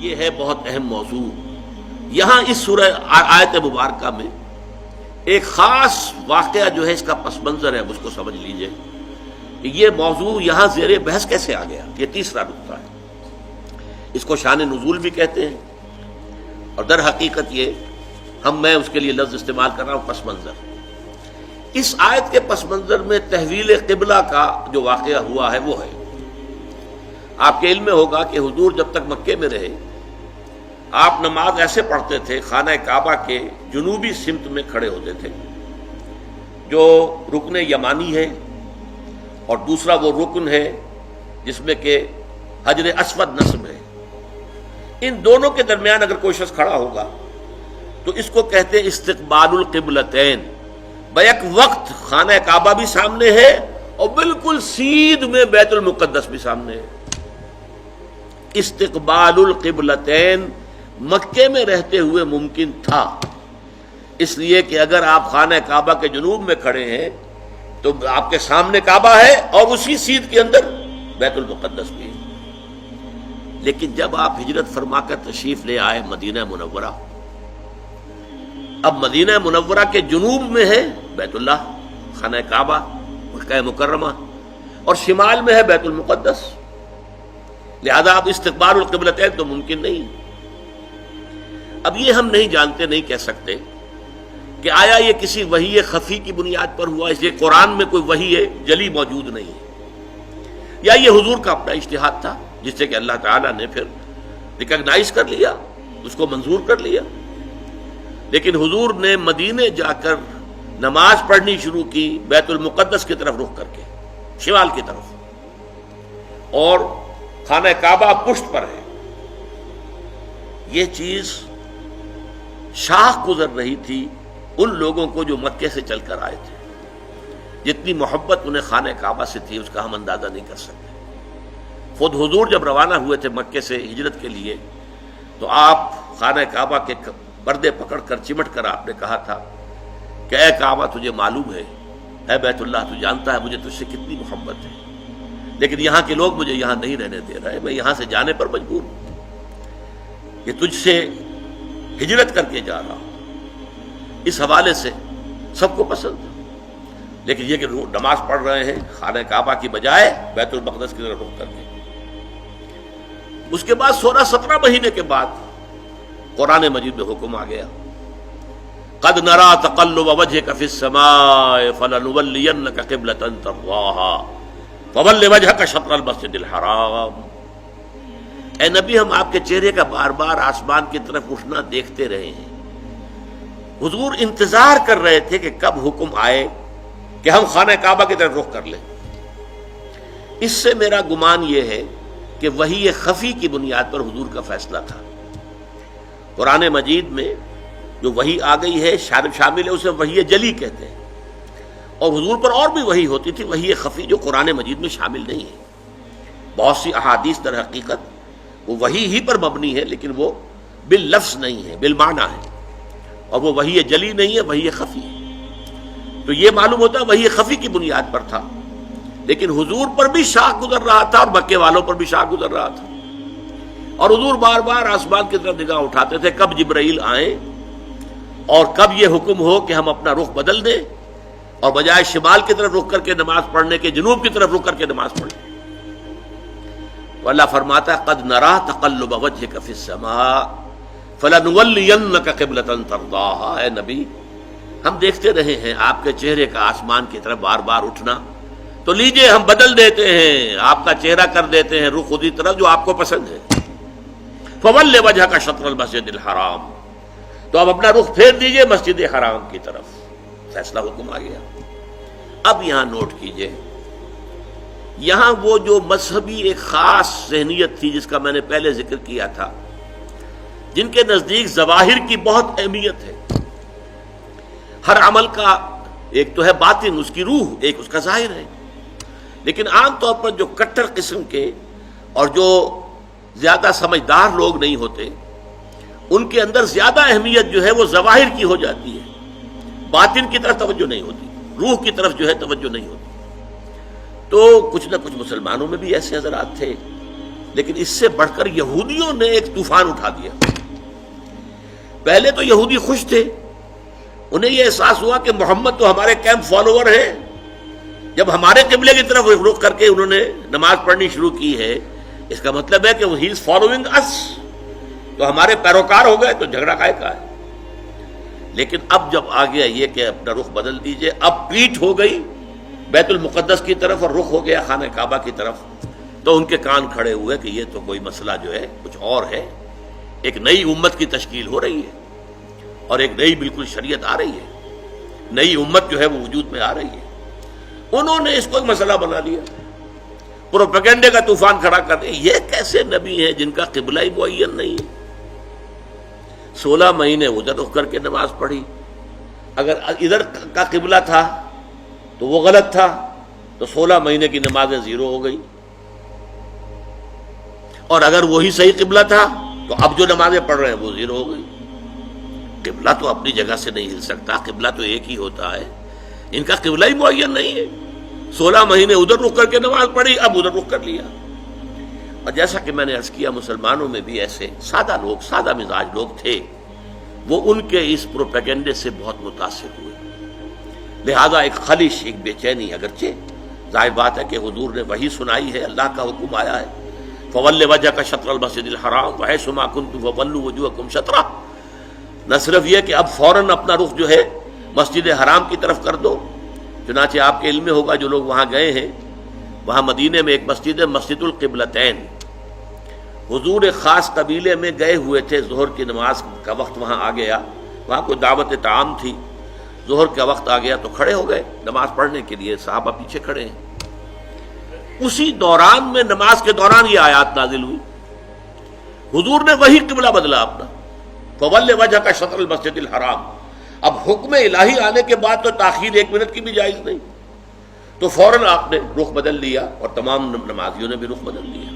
یہ ہے بہت اہم موضوع. یہاں اس سورہ آیت مبارکہ میں ایک خاص واقعہ جو ہے اس کا پس منظر ہے، اس کو سمجھ لیجئے کہ یہ موضوع یہاں زیر بحث کیسے آ گیا. یہ تیسرا نقطہ ہے. اس کو شان نزول بھی کہتے ہیں، اور در حقیقت یہ میں اس کے لیے لفظ استعمال کر رہا ہوں پس منظر. اس آیت کے پس منظر میں تحویل قبلہ کا جو واقعہ ہوا ہے وہ ہے. آپ کے علم میں ہوگا کہ حضور جب تک مکے میں رہے آپ نماز ایسے پڑھتے تھے، خانہ کعبہ کے جنوبی سمت میں کھڑے ہوتے تھے جو رکن یمانی ہے، اور دوسرا وہ رکن ہے جس میں کہ حجر اسود نصب ہے. ان دونوں کے درمیان اگر کوئی شخص کھڑا ہوگا تو اس کو کہتے ہیں استقبال القبلتین. بیک وقت خانہ کعبہ بھی سامنے ہے اور بالکل سیدھ میں بیت المقدس بھی سامنے ہے. استقبال القبلتین مکے میں رہتے ہوئے ممکن تھا، اس لیے کہ اگر آپ خانہ کعبہ کے جنوب میں کھڑے ہیں تو آپ کے سامنے کعبہ ہے اور اسی سیدھ کے اندر بیت المقدس بھی ہے. لیکن جب آپ ہجرت فرما کر تشریف لے آئے مدینہ منورہ، اب مدینہ منورہ کے جنوب میں ہے بیت اللہ خانہ کعبہ مکہ مکرمہ، اور شمال میں ہے بیت المقدس، لہذا اب استقبال القبلتین تو ممکن نہیں. اب یہ ہم نہیں جانتے، نہیں کہہ سکتے کہ آیا یہ کسی وحی خفی کی بنیاد پر ہوا، اس لیے قرآن میں کوئی وحی جلی موجود نہیں ہے، یا یہ حضور کا اپنا اجتہاد تھا جس سے کہ اللہ تعالیٰ نے پھر ریکگنائز کر لیا، اس کو منظور کر لیا. لیکن حضور نے مدینے جا کر نماز پڑھنی شروع کی بیت المقدس کی طرف رخ کر کے، شمال کی طرف، اور خانہ کعبہ پشت پر ہے. یہ چیز شاخ گزر رہی تھی ان لوگوں کو جو مکے سے چل کر آئے تھے. جتنی محبت انہیں خانہ کعبہ سے تھی اس کا ہم اندازہ نہیں کر سکتے. خود حضور جب روانہ ہوئے تھے مکے سے ہجرت کے لیے تو آپ خانہ کعبہ کے پردے پکڑ کر چمٹ کر آپ نے کہا تھا کہ اے کعبہ تجھے معلوم ہے، اے بیت اللہ تو جانتا ہے مجھے تجھ سے کتنی محبت ہے، لیکن یہاں کے لوگ مجھے یہاں نہیں رہنے دے رہے، میں یہاں سے جانے پر مجبور ہوں، یہ تجھ سے ہجرت کر کے جا رہا ہوں. اس حوالے سے سب کو پسند ہے. لیکن یہ کہ نماز پڑھ رہے ہیں خانہ کعبہ کی بجائے بیت المقدس کی طرف رخ کر کے. اس کے بعد 16-17 مہینے کے بعد قرآن مجید میں حکم آ گیا، قد نرى تقلب وجهك في السماء فلنولينك قبلة ترضاها فول وجهك شطر المسجد الحرام. اے نبی ہم آپ کے چہرے کا بار بار آسمان کی طرف اٹھنا دیکھتے رہے ہیں. حضور انتظار کر رہے تھے کہ کب حکم آئے کہ ہم خانہ کعبہ کی طرف رخ کر لیں. اس سے میرا گمان یہ ہے کہ وحی خفی کی بنیاد پر حضور کا فیصلہ تھا. قرآن مجید میں جو وحی آ گئی ہے شامل ہے، اسے وحی جلی کہتے ہیں، اور حضور پر اور بھی وحی ہوتی تھی وحی خفی جو قرآن مجید میں شامل نہیں ہے. بہت سی احادیث در حقیقت وہ وحی ہی پر مبنی ہے، لیکن وہ باللفظ نہیں ہے، بالمعنی ہے، اور وہ وحی جلی نہیں ہے، وحی خفی ہے. تو یہ معلوم ہوتا ہے وحی خفی کی بنیاد پر تھا، لیکن حضور پر بھی شاخ گزر رہا تھا اور مکے والوں پر بھی شاخ گزر رہا تھا. اور حضور بار بار آسمان کی طرف نگاہ اٹھاتے تھے کب جبرائیل آئیں اور کب یہ حکم ہو کہ ہم اپنا رخ بدل دیں اور بجائے شمال کی طرف رخ کر کے نماز پڑھنے کے جنوب کی طرف رخ کر کے نماز پڑھیں. تو اللہ فرماتا ہے قد نرى تقلب وجهك في السماء فلنولينك قبلة ترضاها. اے نبی ہم دیکھتے رہے ہیں آپ کے چہرے کا آسمان کی طرف بار بار اٹھنا، تو لیجئے ہم بدل دیتے ہیں، آپ کا چہرہ کر دیتے ہیں رخ اسی طرف جو آپ کو پسند ہے. فول وجهك شطر المسجد الحرام، تو اب اپنا رخ پھیر دیجئے مسجد حرام کی طرف. فیصلہ حکم آ گیا. اب یہاں نوٹ کیجئے، یہاں وہ جو مذہبی ایک خاص ذہنیت تھی جس کا میں نے پہلے ذکر کیا تھا، جن کے نزدیک ظواہر کی بہت اہمیت ہے. ہر عمل کا ایک تو ہے باطن، اس کی روح، ایک اس کا ظاہر ہے. لیکن عام طور پر جو کٹر قسم کے اور جو زیادہ سمجھدار لوگ نہیں ہوتے، ان کے اندر زیادہ اہمیت جو ہے وہ ظواہر کی ہو جاتی ہے، باطن کی طرف توجہ نہیں ہوتی، روح کی طرف جو ہے توجہ نہیں ہوتی. تو کچھ نہ کچھ مسلمانوں میں بھی ایسے حضرات تھے، لیکن اس سے بڑھ کر یہودیوں نے ایک طوفان اٹھا دیا. پہلے تو یہودی خوش تھے، انہیں یہ احساس ہوا کہ محمد تو ہمارے کیمپ فالوور ہیں. جب ہمارے قبلے کی طرف رخ کر کے انہوں نے نماز پڑھنی شروع کی ہے، اس کا مطلب ہے کہ ہی از فالوئنگ اس، تو ہمارے پیروکار ہو گئے، تو جھگڑا کائے کا ہے. لیکن اب جب آ گیا یہ کہ اپنا رخ بدل دیجئے، اب پیٹھ ہو گئی بیت المقدس کی طرف اور رخ ہو گیا خانہ کعبہ کی طرف، تو ان کے کان کھڑے ہوئے کہ یہ تو کوئی مسئلہ جو ہے کچھ اور ہے. ایک نئی امت کی تشکیل ہو رہی ہے اور ایک نئی بالکل شریعت آ رہی ہے، نئی امت جو ہے وہ وجود میں آ رہی ہے. انہوں نے اس کو ایک مسئلہ بنا لیا، پروپیگنڈے کا طوفان کھڑا کر دیا. یہ کیسے نبی ہیں جن کا قبلہ ہی معین نہیں ہے؟ 16 مہینے ادھر رخ کر کے نماز پڑھی. اگر ادھر کا قبلہ تھا تو وہ غلط تھا، تو 16 مہینے کی نمازیں زیرو ہو گئی. اور اگر وہی صحیح قبلہ تھا تو اب جو نمازیں پڑھ رہے ہیں وہ زیرو ہو گئی. قبلہ تو اپنی جگہ سے نہیں ہل سکتا، قبلہ تو ایک ہی ہوتا ہے. ان کا قبلہ ہی معین نہیں ہے. 16 مہینے ادھر رخ کر کے نماز پڑھی، اب ادھر رخ کر لیا. اور جیسا کہ میں نے عرض کیا، مسلمانوں میں بھی ایسے سادہ لوگ، سادہ مزاج لوگ تھے، وہ ان کے اس پروپیگنڈے سے بہت متاثر ہوئے. لہذا ایک خلش، ایک بے چینی، اگرچہ ظاہر بات ہے کہ حضور نے وحی سنائی ہے، اللہ کا حکم آیا ہے فَوَلِّ وَجْهَكَ شَطْرَ الْمَسْجِدِ الْحَرَامِ وَحَيْثُ مَا كُنتُمْ فَوَلُّوا وُجُوهَكُمْ شَطْرَهُ. نہ صرف یہ کہ اب فوراً اپنا رخ جو ہے مسجد حرام کی طرف کر دو، چنانچہ آپ کے علم میں ہوگا جو لوگ وہاں گئے ہیں، وہاں مدینے میں ایک مسجد ہے مسجد القبلتین. حضور ایک خاص قبیلے میں گئے ہوئے تھے، ظہر کی نماز کا وقت وہاں آ گیا، وہاں کوئی دعوت طعام تھی، ظہر کا وقت آ گیا تو کھڑے ہو گئے نماز پڑھنے کے لیے، صحابہ پیچھے کھڑے ہیں. اسی دوران میں، نماز کے دوران یہ آیات نازل ہوئی. حضور نے وہی قبلہ بدلا اپنا، فَوَلِّ وَجْهَكَ شَطْرَ الْمَسْجِدِ الْحَرَامِ. اب حکم الہی آنے کے بعد تو تاخیر 1 منٹ کی بھی جائز نہیں، تو فوراً آپ نے رخ بدل لیا اور تمام نمازیوں نے بھی رخ بدل لیا.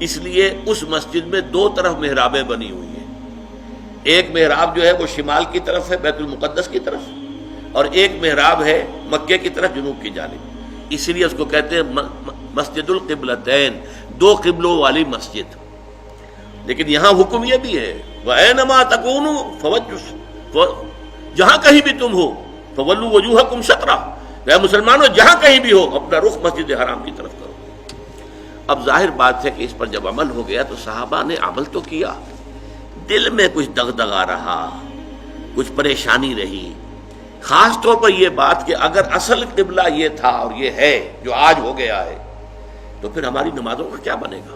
اس لیے اس مسجد میں 2 طرف محرابیں بنی ہوئی ہیں. ایک محراب جو ہے وہ شمال کی طرف ہے بیت المقدس کی طرف، اور ایک محراب ہے مکے کی طرف جنوب کی جانب. اسی لیے اس کو کہتے ہیں مسجد القبلتین، 2 قبلوں والی مسجد. لیکن یہاں حکم یہ بھی ہے وَأَيْنَمَا تَكُونُوا فَوَجُّ، جہاں کہیں بھی تم ہو فَوَلُّوا وُجُوهَكُمْ شَطْرَهُ، اے مسلمانوں جہاں کہیں بھی ہو اپنا رخ مسجد حرام کی طرف کرو. اب ظاہر بات ہے کہ اس پر جب عمل ہو گیا تو صحابہ نے عمل تو کیا، دل میں کچھ دغدغہ رہا، کچھ پریشانی رہی. خاص طور پر یہ بات کہ اگر اصل قبلہ یہ تھا اور یہ ہے جو آج ہو گیا ہے، تو پھر ہماری نمازوں کا کیا بنے گا؟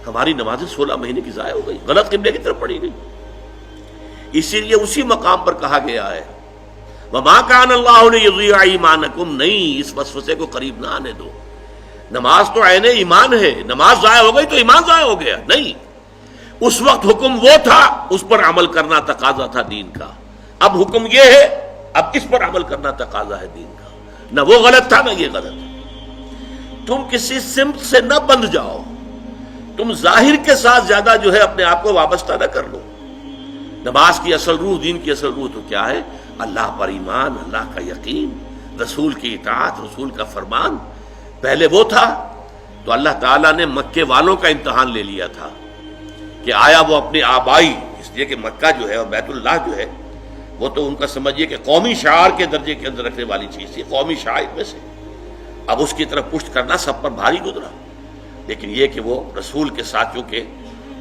ہماری نمازیں 16 مہینے کی ضائع ہو گئی، غلط قبلے کی طرف پڑھی گئی. اسی لیے اسی مقام پر کہا گیا ہے وَمَا كَانَ اللَّهُ لِيُضِيعَ إِيمَانَكُمْ، نہیں اس وسوسے کو قریب نہ آنے دو. نماز تو عین ایمان ہے، نماز ضائع ہو گئی تو ایمان ضائع ہو گیا نہیں. اس وقت حکم وہ تھا، اس پر عمل کرنا تقاضا تھا دین کا. اب حکم یہ ہے، اب اس پر عمل کرنا تقاضا ہے دین کا. نہ وہ غلط تھا نہ یہ غلط ہے. تم کسی سمت سے نہ بندھ جاؤ، تم ظاہر کے ساتھ زیادہ جو ہے اپنے آپ کو وابستہ نہ کر لو. نماز کی اصل روح، دین کی اصل روح تو کیا ہے؟ اللہ پر ایمان، اللہ کا یقین، رسول کی اطاعت، رسول کا فرمان. پہلے وہ تھا تو اللہ تعالیٰ نے مکے والوں کا امتحان لے لیا تھا کہ آیا وہ اپنی آبائی، اس لیے کہ مکہ جو ہے اور بیت اللہ جو ہے وہ تو ان کا سمجھیے کہ قومی شعار کے درجے کے اندر رکھنے والی چیز تھی، قومی شعائر میں سے. اب اس کی طرف پشت کرنا سب پر بھاری گزرا. لیکن یہ کہ وہ رسول کے ساتھیوں کے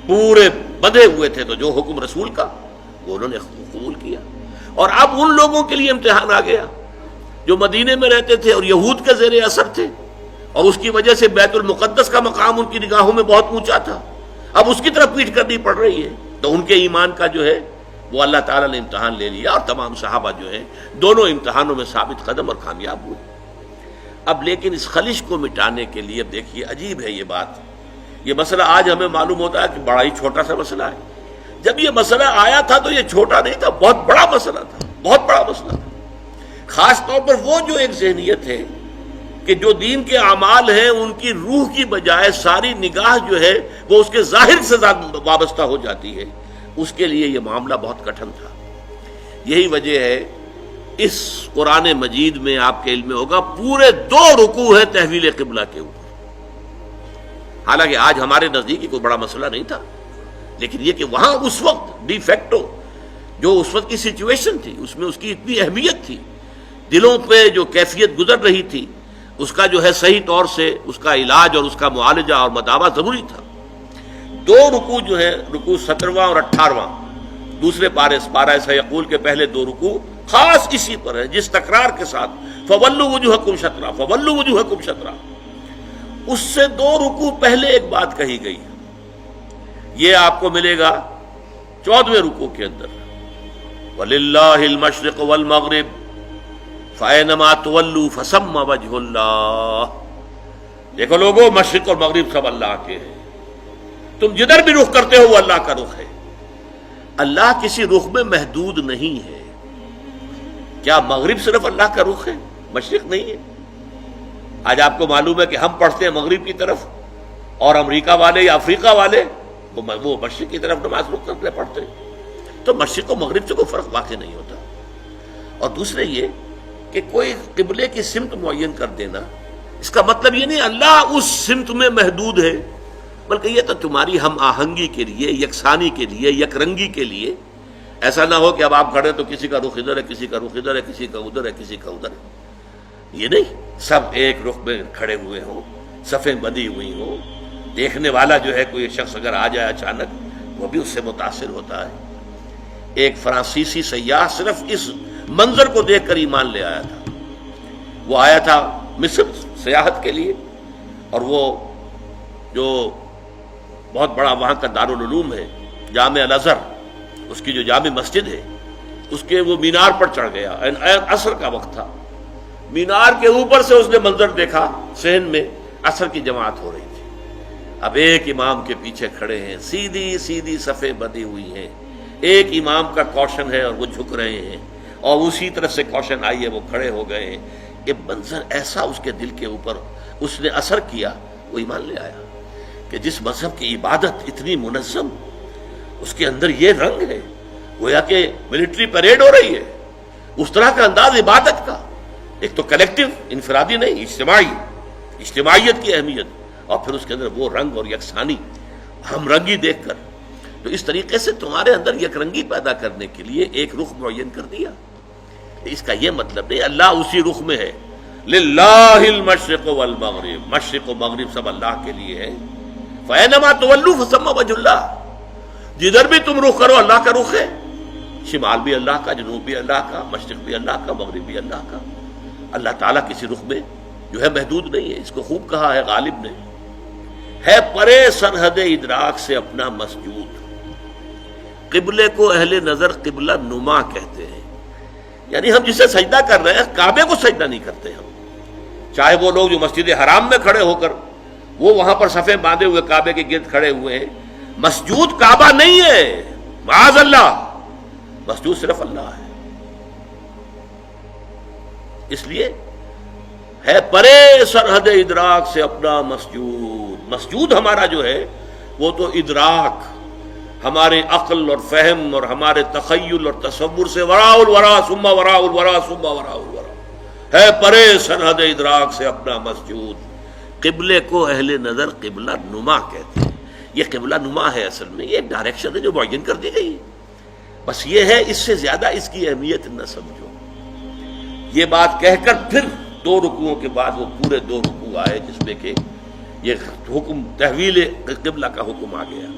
پورے بدھے ہوئے تھے، تو جو حکم رسول کا وہ انہوں نے قبول کیا. اور اب ان لوگوں کے لیے امتحان آ گیا جو مدینے میں رہتے تھے اور یہود کے زیر اثر تھے، اور اس کی وجہ سے بیت المقدس کا مقام ان کی نگاہوں میں بہت اونچا تھا. اب اس کی طرف پیٹ کرنی پڑ رہی ہے، تو ان کے ایمان کا جو ہے وہ اللہ تعالیٰ نے امتحان لے لیا، اور تمام صحابہ جو ہیں دونوں امتحانوں میں ثابت قدم اور کامیاب ہوئے. اب لیکن اس خلش کو مٹانے کے لیے دیکھیے عجیب ہے یہ بات. یہ مسئلہ آج ہمیں معلوم ہوتا ہے کہ بڑا ہی چھوٹا سا مسئلہ ہے. جب یہ مسئلہ آیا تھا تو یہ چھوٹا نہیں تھا، بہت بڑا مسئلہ تھا، بہت بڑا مسئلہ تھا. خاص طور پر وہ جو ایک ذہنیت ہے کہ جو دین کے اعمال ہیں ان کی روح کی بجائے ساری نگاہ جو ہے وہ اس کے ظاہر سے وابستہ ہو جاتی ہے، اس کے لیے یہ معاملہ بہت کٹھن تھا. یہی وجہ ہے اس قرآن مجید میں آپ کے علم میں ہوگا پورے 2 رکوع ہیں تحویل قبلہ کے اوپر. حالانکہ آج ہمارے نزدیک کوئی بڑا مسئلہ نہیں تھا، لیکن یہ کہ وہاں اس وقت ڈی فیکٹو جو اس وقت کی سچویشن تھی اس میں اس کی اتنی اہمیت تھی، دلوں پہ جو کیفیت گزر رہی تھی اس کا جو ہے صحیح طور سے اس کا علاج اور اس کا معالجہ اور مداوع ضروری تھا۔ دو رکوع جو ہے، رکوع 17واں اور 18واں، دوسرے پارہ سیقول کے پہلے دو رکوع خاص اسی پر ہے، جس تکرار کے ساتھ فولوا وجوہکم شطرہ، فولوا وجوہکم شطرہ، اس سے دو رکوع پہلے ایک بات کہی گئی، یہ آپ کو ملے گا 14ویں رکوع کے اندر، وَلِلَّهِ الْمَشْرِقُ وَالْمَغْرِبُ فَأَيْنَمَا تُوَلُّوا فَثَمَّ وَجْهُ اللَّهِ۔ دیکھو لوگوں، مشرق اور مغرب سب اللہ کے ہیں، تم جدھر بھی رخ کرتے ہو وہ اللہ کا رخ ہے۔ اللہ کسی رخ میں محدود نہیں ہے۔ کیا مغرب صرف اللہ کا رخ ہے، مشرق نہیں ہے؟ آج آپ کو معلوم ہے کہ ہم پڑھتے ہیں مغرب کی طرف، اور امریکہ والے یا افریقہ والے وہ مشرق کی طرف نماز رخ کرتے پڑھتے ہیں۔ تو مشرق و مغرب سے کوئی فرق واقع نہیں ہوتا۔ اور دوسرے یہ کہ کوئی قبلے کی سمت معین کر دینا، اس کا مطلب یہ نہیں اللہ اس سمت میں محدود ہے، بلکہ یہ تو تمہاری ہم آہنگی کے لیے، یکسانی کے لیے، یک رنگی کے لیے۔ ایسا نہ ہو کہ اب آپ کھڑے تو کسی کا رخ ادھر ہے، کسی کا رخ ادھر ہے، کسی کا ادھر ہے، کسی کا ادھر ہے، یہ نہیں، سب ایک رخ میں کھڑے ہوئے ہوں، صفیں بندھی ہوئی ہوں، دیکھنے والا جو ہے کوئی شخص اگر آ جائے اچانک وہ بھی اس سے متاثر ہوتا ہے۔ ایک فرانسیسی سیاح صرف اس منظر کو دیکھ کر ایمان لے آیا تھا۔ وہ آیا تھا مصر سیاحت کے لیے، اور وہ جو بہت بڑا وہاں کا دارالعلوم ہے جامع الازہر، اس کی جو جامع مسجد ہے، اس کے وہ مینار پر چڑھ گیا، عصر کا وقت تھا، مینار کے اوپر سے اس نے منظر دیکھا، صحن میں عصر کی جماعت ہو رہی تھی۔ اب ایک امام کے پیچھے کھڑے ہیں، سیدھی سیدھی صفیں بندھی ہوئی ہیں، ایک امام کا کوشن ہے اور وہ جھک رہے ہیں، اور اسی طرح سے کوشن آئی ہے وہ کھڑے ہو گئے ہیں۔ یہ منظر ایسا اس کے دل کے اوپر اس نے اثر کیا، وہ ایمان لے آیا کہ جس مذہب کی عبادت اتنی منظم، اس کے اندر یہ رنگ ہے، گویا کہ ملٹری پریڈ ہو رہی ہے، اس طرح کا انداز عبادت کا، ایک تو کلیکٹیو، انفرادی نہیں، اجتماعیت کی اہمیت، اور پھر اس کے اندر وہ رنگ اور یکسانی، ہم رنگی دیکھ کر۔ تو اس طریقے سے تمہارے اندر یک رنگی پیدا کرنے کے لیے ایک رخ معین کر دیا۔ اس کا یہ مطلب نہیں اللہ اسی رخ میں ہے، للہ المشرق والمغرب، مشرق و مغرب سب اللہ کے لیے ہے۔ فَأَيْنَمَا تُوَلُّوا فَثَمَّ وَجْهُ اللَّهِ، جدھر بھی تم رخ کرو اللہ کا رخ ہے، شمال بھی اللہ کا، جنوب بھی اللہ کا، مشرق بھی اللہ کا، مغرب بھی اللہ کا۔ اللہ تعالیٰ کسی رخ میں جو ہے محدود نہیں ہے۔ اس کو خوب کہا ہے غالب نے، ہے پرے سرحد ادراک سے اپنا مسجود۔ قبلے کو اہل نظر قبلہ نما کہتے ہیں، یعنی ہم جسے سجدہ کر رہے ہیں کعبے کو سجدہ نہیں کرتے ہم، چاہے وہ لوگ جو مسجد حرام میں کھڑے ہو کر وہ وہاں پر صفیں باندھے ہوئے کعبے کے گرد کھڑے ہوئے ہیں، مسجود کعبہ نہیں ہے، معاذ اللہ، مسجود صرف اللہ ہے۔ اس لیے ہے پرے سرحد ادراک سے اپنا مسجود۔ مسجود ہمارا جو ہے وہ تو ادراک، ہمارے عقل اور فہم اور ہمارے تخیل اور تصور سے وراء الورا ثم وراء الورا ثم وراء الورا، ہے پرے سرحد ادراک سے اپنا مسجود۔ قبلے کو اہل نظر قبلہ نما کہتے ہیں۔ یہ قبلہ نما ہے، اصل میں یہ ایک ڈائریکشن ہے جو معین کر دی گئی ہے، بس یہ ہے اس سے زیادہ اس کی اہمیت نہ سمجھو۔ یہ بات کہہ کر پھر دو رکوعوں کے بعد وہ پورے دو رکوع آئے جس میں کہ یہ حکم تحویل قبلہ کا حکم آ گیا۔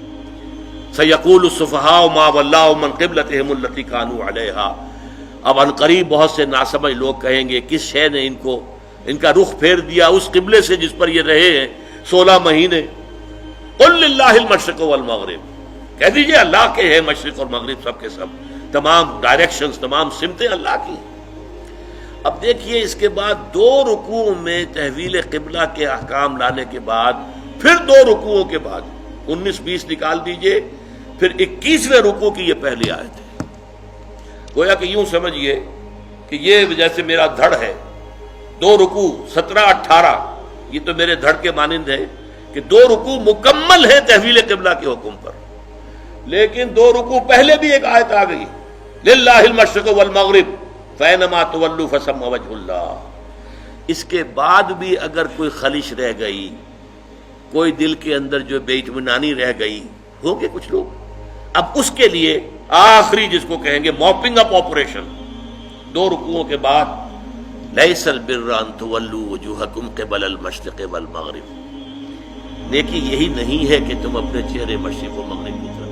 سَيَقُولُ السُّفَهَاءُ مَا وَلَّاهُمْ مَنْ قِبْلَتِهِمُ الَّتِي كَانُوا عَلَيْهَا، اب عنقریب بہت سے ناسمجھ لوگ کہیں گے کس شے نے ان کا رخ پھیر دیا اس قبلے سے جس پر یہ رہے ہیں 16 مہینے۔ قُلْ لِلَّهِ الْمَشْرِقُ وَالْمَغْرِبُ، کہہ دیجئے اللہ کے ہیں مشرق اور مغرب سب کے سب، تمام ڈائریکشنز، تمام سمتیں اللہ کی۔ اب دیکھیے اس کے بعد دو رکوع میں تحویل قبلہ کے احکام لانے کے بعد پھر دو رکوعوں کے بعد 19-20 نکال دیجئے، پھر 21ویں رکوع کی یہ پہلی آیت ہے۔ گویا کہ یوں سمجھیے کہ یہ جیسے میرا دھڑ ہے، دو رکوع 17-18 یہ تو میرے دھڑ کے مانند ہے کہ دو رکوع مکمل ہے تحویل قبلہ کے حکم پر، لیکن دو رکوع پہلے بھی ایک آیت آ گئی، للہ المشرق والمغرب فَأَيْنَمَا تُوَلُّوا فَثَمَّ وَجْهُ اللَّهِ۔ اس کے بعد بھی اگر کوئی خلش رہ گئی، کوئی دل کے اندر جو بے اطمینانی رہ گئی ہوگے کچھ لوگ، اب اس کے لیے آخری جس کو کہیں گے موپنگ اپ آپریشن، 2 رکوعوں کے بعد لیس البر ان تولوا وجوہکم قبل المشرق والمغرب، نیکی یہی نہیں ہے کہ تم اپنے چہرے مشرق و مغرب کی طرف